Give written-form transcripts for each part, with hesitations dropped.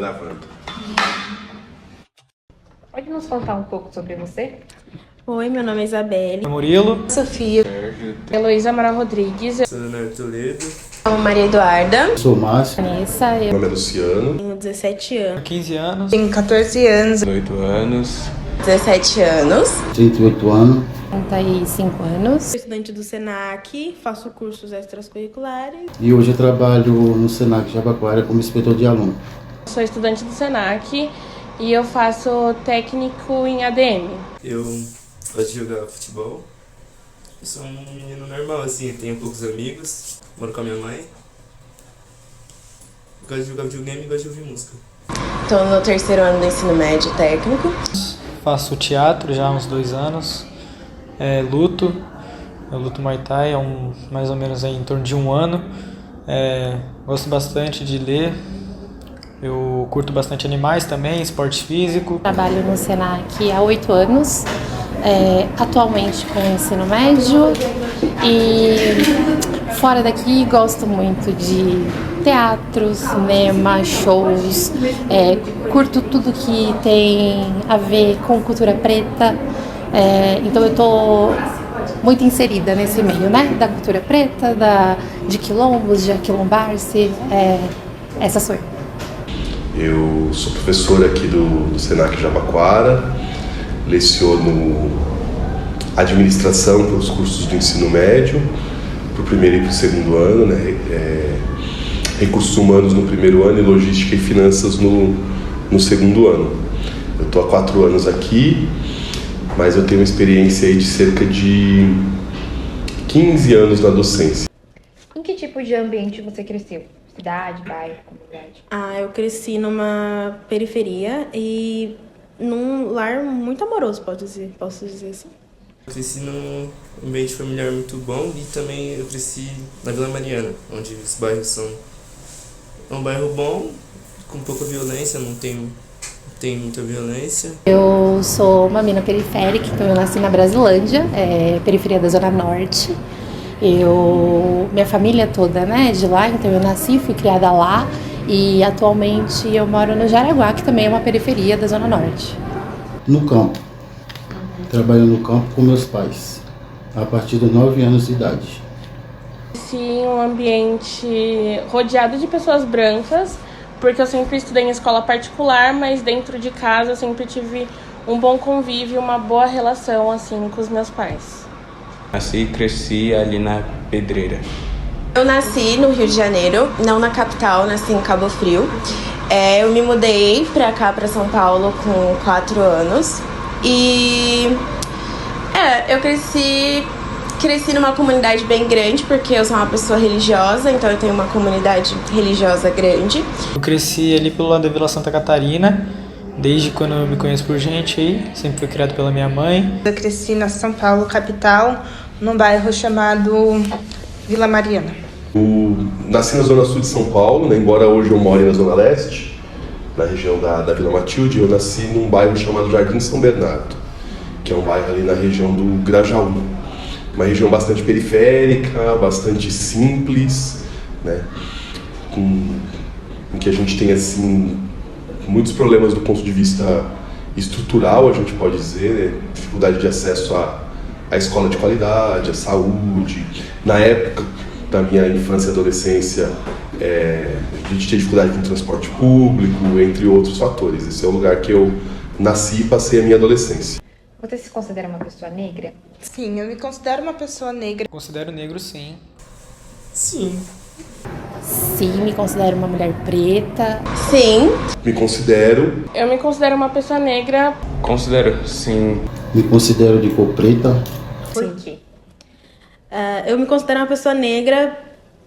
gravando. Pode nos contar um pouco sobre você? Oi, meu nome é Isabelle. Murilo. Sofia. Heloísa Amaral Rodrigues. Leonardo Toledo. Maria Eduarda. Sou Márcio. Vanessa. Meu nome é Luciano. Tenho 17 anos. 15 anos. Tenho 14 anos. 18 anos. 17 anos. 38 anos. 35 anos. Sou estudante do SENAC, faço cursos extracurriculares. E hoje eu trabalho no SENAC Jabaquara como inspetor de aluno. Sou estudante do SENAC e eu faço técnico em ADM. Eu gosto de jogar futebol. Eu sou um menino normal, assim, tenho poucos amigos, moro com a minha mãe. Gosto de jogar videogame e gosto de ouvir música. Estou no 3º ano do ensino médio técnico. Faço teatro já há uns 2 anos. Luto. Eu luto Muay Thai há mais ou menos em torno de 1 ano. Gosto bastante de ler. Eu curto bastante animais também, esporte físico. Trabalho no SENAC há 8 anos, atualmente com o ensino médio, e fora daqui gosto muito de teatro, cinema, shows, curto tudo que tem a ver com cultura preta, então eu tô muito inserida nesse meio, né, da cultura preta, de quilombos, de aquilombar-se, essa sou eu. Eu sou professor aqui do SENAC Jabaquara, leciono administração para os cursos do ensino médio, para o primeiro e para o segundo ano, né? Recursos humanos no primeiro ano e logística e finanças no segundo ano. Eu estou há 4 anos aqui, mas eu tenho uma experiência aí de cerca de 15 anos na docência. Em que tipo de ambiente você cresceu? Cidade, bairro, comunidade? Eu cresci numa periferia e num lar muito amoroso, posso dizer assim. Eu cresci num ambiente familiar muito bom e também eu cresci na Vila Mariana, onde os bairros são... É um bairro bom, com pouca violência, não tem muita violência. Eu sou uma mina periférica, então eu nasci na Brasilândia, periferia da Zona Norte. Minha família toda, né, de lá, então eu nasci, fui criada lá e atualmente eu moro no Jaraguá, que também é uma periferia da Zona Norte. No campo. Trabalho no campo com meus pais, a partir de 9 anos de idade. Cresci em um ambiente rodeado de pessoas brancas, porque eu sempre estudei em escola particular, mas dentro de casa eu sempre tive um bom convívio, uma boa relação assim com os meus pais. Nasci e cresci ali na Pedreira. Eu nasci no Rio de Janeiro, não na capital, nasci em Cabo Frio. Eu me mudei pra cá, pra São Paulo, com 4 anos. E eu cresci numa comunidade bem grande, porque eu sou uma pessoa religiosa, então eu tenho uma comunidade religiosa grande. Eu cresci ali pelo lado da Vila Santa Catarina, desde quando eu me conheço por gente aí, sempre fui criado pela minha mãe. Eu cresci na São Paulo, capital, num bairro chamado Vila Mariana. Eu nasci na Zona Sul de São Paulo, né? Embora hoje eu more na Zona Leste, na região da Vila Matilde. Eu nasci num bairro chamado Jardim São Bernardo, que é um bairro ali na região do Grajaú. Uma região bastante periférica, bastante simples, né? Em que a gente tem, assim, muitos problemas do ponto de vista estrutural, a gente pode dizer, né? Dificuldade de acesso à escola de qualidade, à saúde. Na época da minha infância e adolescência, a gente tinha dificuldade com o transporte público, entre outros fatores. Esse é o lugar que eu nasci e passei a minha adolescência. Você se considera uma pessoa negra? Sim, eu me considero uma pessoa negra. Considero negro, sim. Sim. Sim, me considero uma mulher preta. Sim. Me considero. Eu me considero uma pessoa negra. Considero, sim. Me considero de cor preta. Por quê? Eu me considero uma pessoa negra,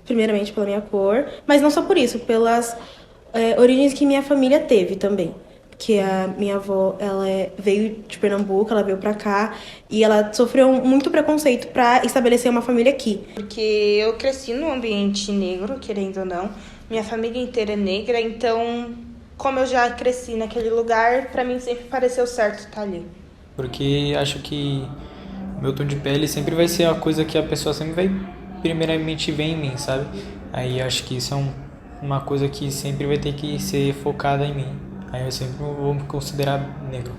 primeiramente pela minha cor, mas não só por isso, pelas origens que minha família teve também. Que a minha avó, veio de Pernambuco, ela veio pra cá e ela sofreu muito preconceito pra estabelecer uma família aqui. Porque eu cresci num ambiente negro, querendo ou não. Minha família inteira é negra, então, como eu já cresci naquele lugar, pra mim sempre pareceu certo estar ali. Porque acho que meu tom de pele sempre vai ser a coisa que a pessoa sempre vai primeiramente ver em mim, sabe? Aí acho que isso é um uma coisa que sempre vai ter que ser focada em mim. Aí eu sempre vou me considerar negro.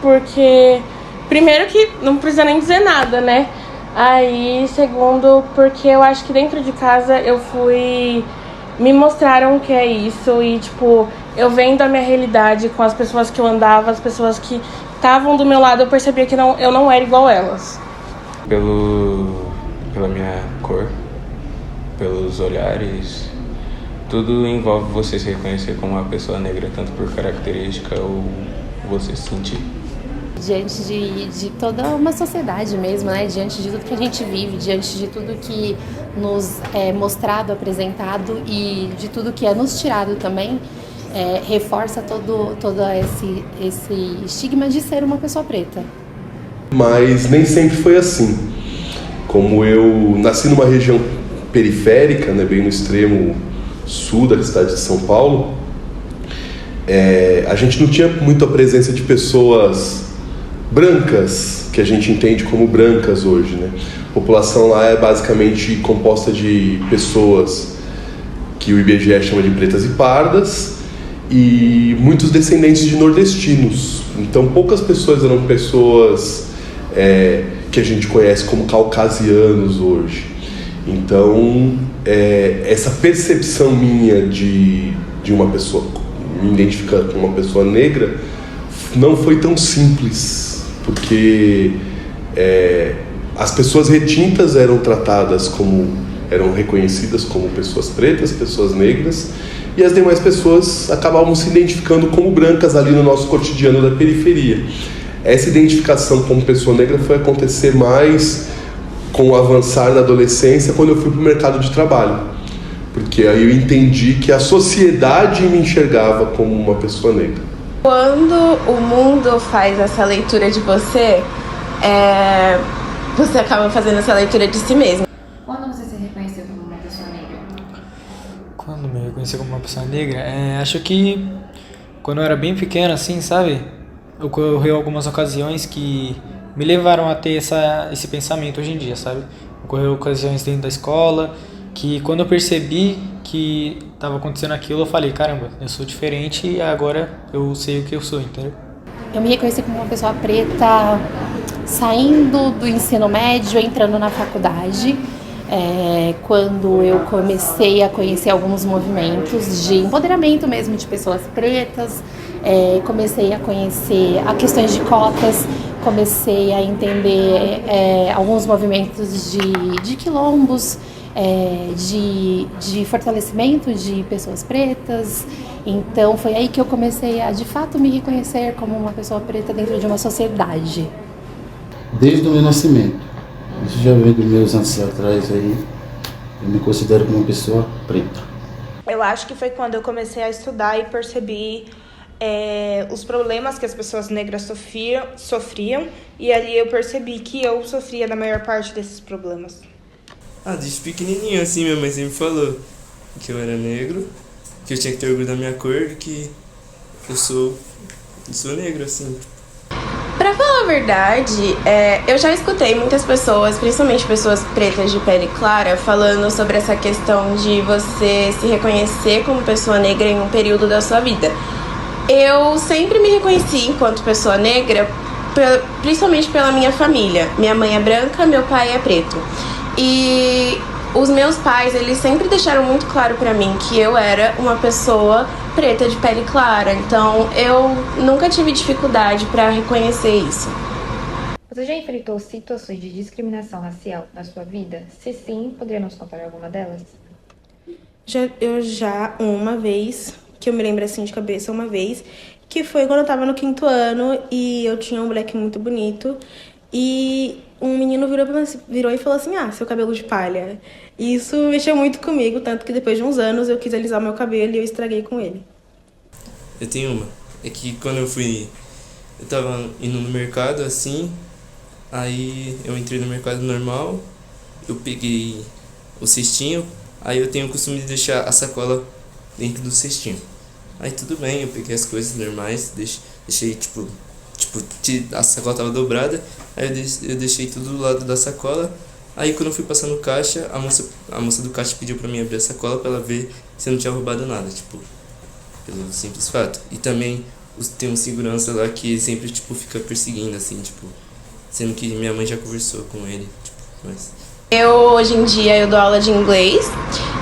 Porque, primeiro que não precisa nem dizer nada, né? Aí, segundo, porque eu acho que dentro de casa me mostraram o que é isso e, tipo, eu vendo a minha realidade com as pessoas que eu andava, as pessoas que estavam do meu lado, eu percebia que eu não era igual elas. Pela minha cor, pelos olhares, tudo envolve você se reconhecer como uma pessoa negra, tanto por característica ou você se sentir. Diante de toda uma sociedade mesmo, né? Diante de tudo que a gente vive, diante de tudo que nos é mostrado, apresentado e de tudo que é nos tirado também, reforça todo esse estigma de ser uma pessoa preta. Mas nem sempre foi assim. Como eu nasci numa região periférica, né, bem no extremo sul da cidade de São Paulo, a gente não tinha muita presença de pessoas brancas, que a gente entende como brancas hoje, né? A população lá é basicamente composta de pessoas que o IBGE chama de pretas e pardas e muitos descendentes de nordestinos. Então poucas pessoas eram pessoas que a gente conhece como caucasianos hoje. Então essa percepção minha de uma pessoa, me identificar com uma pessoa negra, não foi tão simples, porque as pessoas retintas eram reconhecidas como pessoas pretas, pessoas negras, e as demais pessoas acabavam se identificando como brancas ali no nosso cotidiano da periferia. Essa identificação como pessoa negra foi acontecer mais com o avançar da adolescência, quando eu fui para o mercado de trabalho, porque aí eu entendi que a sociedade me enxergava como uma pessoa negra. Quando o mundo faz essa leitura de você, você acaba fazendo essa leitura de si mesmo. Quando você se reconheceu como uma pessoa negra? Quando me reconheci como uma pessoa negra, acho que quando eu era bem pequeno, assim, sabe? Ocorreu algumas ocasiões que me levaram a ter esse pensamento hoje em dia, sabe? Ocorreu ocasiões dentro da escola, que quando eu percebi que estava acontecendo aquilo, eu falei, caramba, eu sou diferente e agora eu sei o que eu sou, entendeu? Eu me reconheci como uma pessoa preta saindo do ensino médio, entrando na faculdade, quando eu comecei a conhecer alguns movimentos de empoderamento mesmo de pessoas pretas, comecei a conhecer as questões de cotas, comecei a entender alguns movimentos de quilombos, de fortalecimento de pessoas pretas. Então foi aí que eu comecei a de fato me reconhecer como uma pessoa preta dentro de uma sociedade. Desde o meu nascimento, isso já vem dos meus ancestrais aí, eu me considero como uma pessoa preta. Eu acho que foi quando eu comecei a estudar e percebi os problemas que as pessoas negras sofriam, e ali eu percebi que eu sofria da maior parte desses problemas. Desde pequenininho, assim, minha mãe sempre falou que eu era negro, que eu tinha que ter orgulho da minha cor e que eu sou negro, assim. Pra falar a verdade, eu já escutei muitas pessoas, principalmente pessoas pretas de pele clara, falando sobre essa questão de você se reconhecer como pessoa negra em um período da sua vida. Eu sempre me reconheci enquanto pessoa negra, principalmente pela minha família. Minha mãe é branca, meu pai é preto. E os meus pais, eles sempre deixaram muito claro pra mim que eu era uma pessoa preta de pele clara. Então, eu nunca tive dificuldade pra reconhecer isso. Você já enfrentou situações de discriminação racial na sua vida? Se sim, poderia nos contar alguma delas? Uma vez, que eu me lembro assim de cabeça, uma vez, que foi quando eu tava no 5º ano e eu tinha um moleque muito bonito e um menino virou e falou assim, seu cabelo de palha. E isso mexeu muito comigo, tanto que depois de uns anos eu quis alisar meu cabelo e eu estraguei com ele. Eu tenho uma. É que quando eu tava indo no mercado, assim, aí eu entrei no mercado normal, eu peguei o cestinho, aí eu tenho o costume de deixar a sacola dentro do cestinho. Aí tudo bem, eu peguei as coisas normais, deixei a sacola tava dobrada, aí eu deixei tudo do lado da sacola. Aí quando eu fui passar no caixa, a moça do caixa pediu pra mim abrir a sacola pra ela ver você não tinha roubado nada, tipo, pelo simples fato. E também tem um segurança lá que sempre, tipo, fica perseguindo, assim, tipo, sendo que minha mãe já conversou com ele, tipo, mas... Hoje em dia, eu dou aula de inglês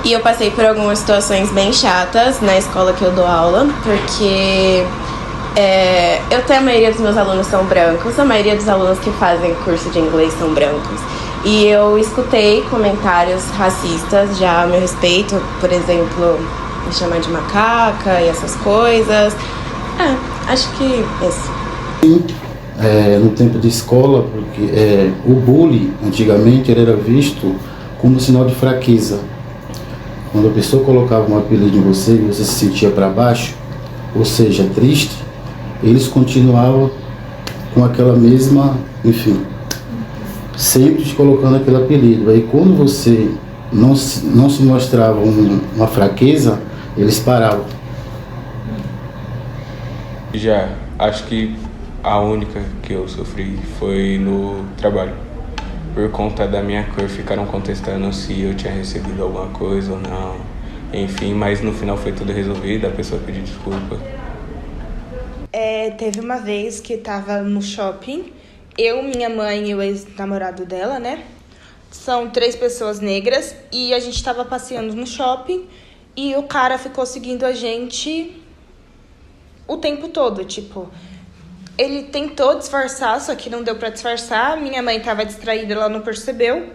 e eu passei por algumas situações bem chatas na escola que eu dou aula, porque a maioria dos meus alunos são brancos, a maioria dos alunos que fazem curso de inglês são brancos. E eu escutei comentários racistas já a meu respeito, por exemplo, me chamar de macaca e essas coisas. Acho que isso. No tempo de escola, porque o bullying, antigamente, ele era visto como sinal de fraqueza. Quando a pessoa colocava um apelido em você e você se sentia para baixo, ou seja, triste, eles continuavam com aquela mesma, enfim, sempre te colocando aquele apelido. Aí quando você não se mostrava uma fraqueza, eles paravam. Já, acho que a única que eu sofri foi no trabalho. Por conta da minha cor, ficaram contestando se eu tinha recebido alguma coisa ou não. Enfim, mas no final foi tudo resolvido, a pessoa pediu desculpa. Teve uma vez que tava no shopping, eu, minha mãe e o ex-namorado dela, né? São 3 pessoas negras e a gente tava passeando no shopping e o cara ficou seguindo a gente o tempo todo, tipo... Ele tentou disfarçar, só que não deu pra disfarçar. Minha mãe tava distraída, ela não percebeu.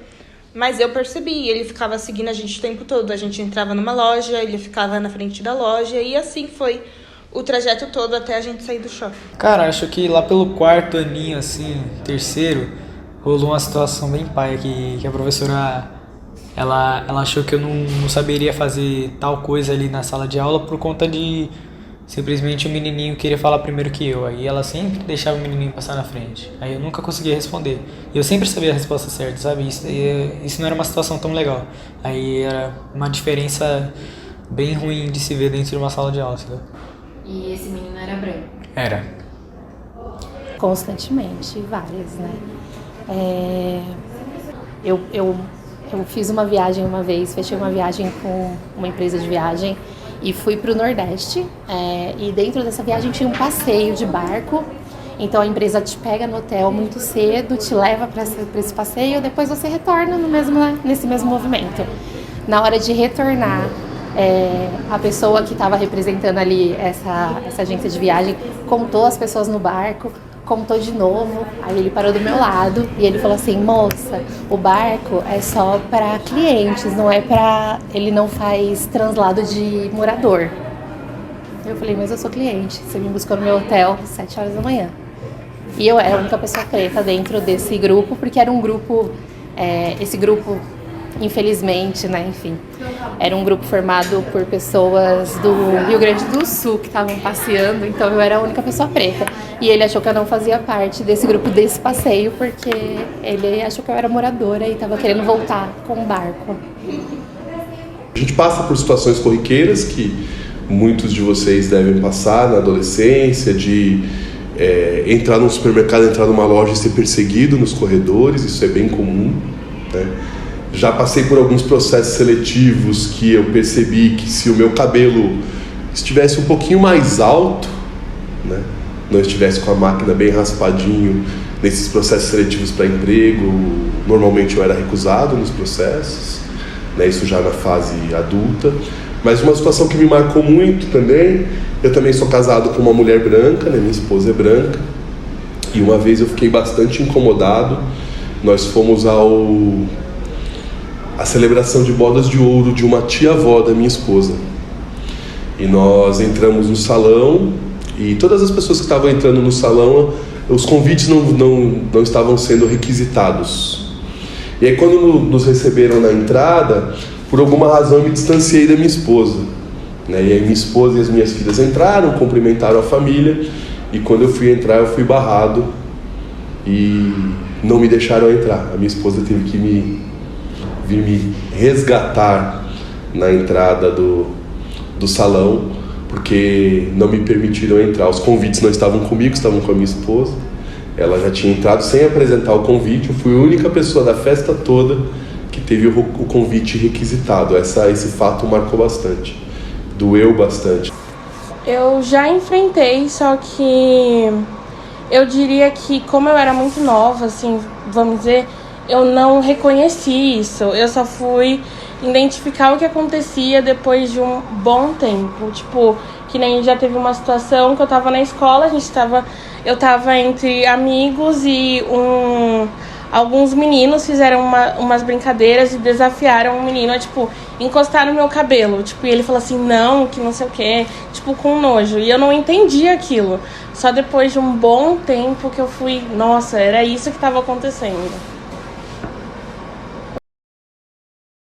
Mas eu percebi, ele ficava seguindo a gente o tempo todo. A gente entrava numa loja, ele ficava na frente da loja. E assim foi o trajeto todo até a gente sair do shopping. Cara, acho que lá pelo 4º aninho, assim, 3º, rolou uma situação bem paia que a professora... Ela achou que eu não saberia fazer tal coisa ali na sala de aula por conta de... Simplesmente o menininho queria falar primeiro que eu. Aí ela sempre deixava o menininho passar na frente. Aí eu nunca conseguia responder. E eu sempre sabia a resposta certa, sabe? Isso não era uma situação tão legal. Aí era uma diferença bem ruim de se ver dentro de uma sala de aula, sabe? E esse menino era branco? Era. Constantemente, várias, né? Eu fiz uma viagem uma vez, fechei uma viagem com uma empresa de viagem e fui para o Nordeste, e dentro dessa viagem tinha um passeio de barco. Então a empresa te pega no hotel muito cedo, te leva para esse passeio, depois você retorna nesse mesmo movimento. Na hora de retornar, a pessoa que estava representando ali essa agência de viagem contou as pessoas no barco, contou de novo, aí ele parou do meu lado e ele falou assim: moça, o barco é só para clientes, não é para... ele não faz translado de morador. Eu falei: mas eu sou cliente, você me buscou no meu hotel às 7 horas da manhã. E eu era a única pessoa preta dentro desse grupo, porque era um grupo, esse grupo, infelizmente, né, enfim, era um grupo formado por pessoas do Rio Grande do Sul que estavam passeando, então eu era a única pessoa preta. E ele achou que eu não fazia parte desse grupo, desse passeio, porque ele achou que eu era moradora e estava querendo voltar com o barco. A gente passa por situações corriqueiras que muitos de vocês devem passar na adolescência, de entrar num supermercado, entrar numa loja e ser perseguido nos corredores, isso é bem comum, né? Já passei por alguns processos seletivos que eu percebi que se o meu cabelo estivesse um pouquinho mais alto, né, não estivesse com a máquina bem raspadinho, nesses processos seletivos para emprego, normalmente eu era recusado nos processos, né, isso já na fase adulta. Mas uma situação que me marcou muito também, eu também sou casado com uma mulher branca, né, minha esposa é branca, e uma vez eu fiquei bastante incomodado. Nós fomos a celebração de bodas de ouro de uma tia-avó da minha esposa. E nós entramos no salão, e todas as pessoas que estavam entrando no salão, os convites não estavam sendo requisitados. E aí quando nos receberam na entrada, por alguma razão eu me distanciei da minha esposa, né? E aí minha esposa e as minhas filhas entraram, cumprimentaram a família, e quando eu fui entrar eu fui barrado e não me deixaram entrar. A minha esposa teve que vir me resgatar na entrada do salão, porque não me permitiram entrar. Os convites não estavam comigo, estavam com a minha esposa. Ela já tinha entrado sem apresentar o convite. Eu fui a única pessoa da festa toda que teve o convite requisitado. Esse fato marcou bastante. doeu bastante? Eu já enfrentei, só que eu diria que como eu era muito nova, assim, vamos dizer, eu não reconheci isso. Eu só fui identificar o que acontecia depois de um bom tempo. Tipo, que nem já teve uma situação que eu tava na escola, eu tava entre amigos e alguns meninos fizeram umas brincadeiras e desafiaram um menino a, tipo, encostar no meu cabelo. Tipo, e ele falou assim, não, que não sei o quê, tipo, com nojo. E eu não entendi aquilo. Só depois de um bom tempo que eu fui, nossa, era isso que tava acontecendo.